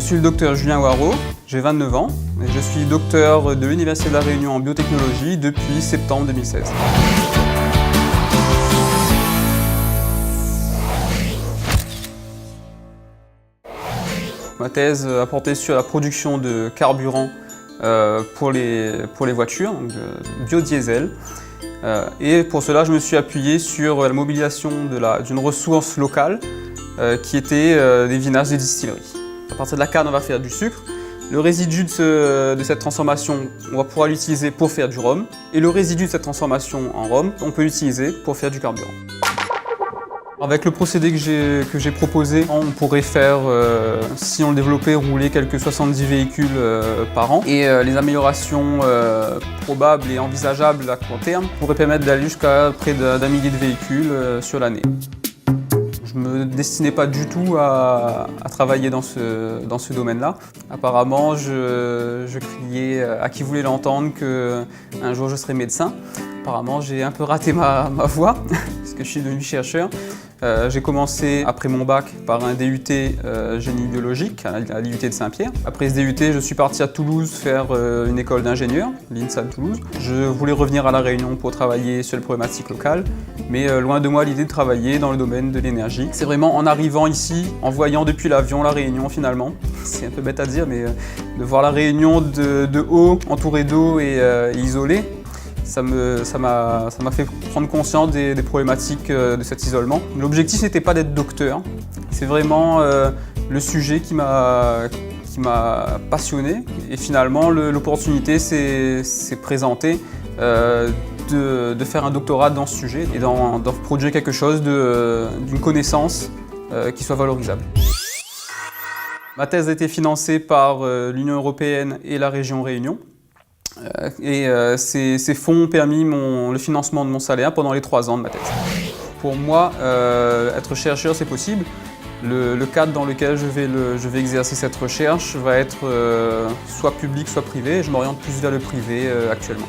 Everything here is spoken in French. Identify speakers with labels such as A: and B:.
A: suis le docteur Julien Waro, j'ai 29 ans et je suis docteur de l'Université de La Réunion en biotechnologie depuis septembre 2016. Ma thèse a porté sur la production de carburant pour les voitures, donc de biodiesel. Et pour cela, je me suis appuyé sur la mobilisation d'une ressource locale qui était des vinasses de distillerie. À partir de la canne, on va faire du sucre. Le résidu de cette transformation, on va pouvoir l'utiliser pour faire du rhum. Et le résidu de cette transformation en rhum, on peut l'utiliser pour faire du carburant. Avec le procédé que j'ai proposé, on pourrait faire, si on le développait, rouler quelques 70 véhicules par an. Et les améliorations probables et envisageables à court terme pourraient permettre d'aller jusqu'à près d'1 millier de véhicules sur l'année. Je ne me destinais pas du tout à travailler dans ce domaine-là. Apparemment, je criais à qui voulait l'entendre qu'un jour je serais médecin. Apparemment, j'ai un peu raté ma voie, parce que je suis devenu chercheur. J'ai commencé, après mon bac, par un DUT génie biologique à l'IUT de Saint-Pierre. Après ce DUT, je suis parti à Toulouse faire une école d'ingénieur, l'INSA de Toulouse. Je voulais revenir à La Réunion pour travailler sur les problématiques locales, mais loin de moi l'idée de travailler dans le domaine de l'énergie. C'est vraiment en arrivant ici, en voyant depuis l'avion La Réunion finalement, c'est un peu bête à dire, mais de voir La Réunion de haut, entourée d'eau et isolée, ça m'a fait prendre conscience des problématiques de cet isolement. L'objectif n'était pas d'être docteur, c'est vraiment le sujet qui m'a passionné et finalement l'opportunité s'est présentée de faire un doctorat dans ce sujet et d'en produire quelque chose d'une connaissance qui soit valorisable. Ma thèse a été financée par l'Union européenne et la région Réunion. Et ces fonds ont permis le financement de mon salaire pendant les 3 ans de ma thèse. Pour moi, être chercheur, c'est possible. Le cadre dans lequel je vais exercer cette recherche va être soit public, soit privé. Je m'oriente plus vers le privé actuellement.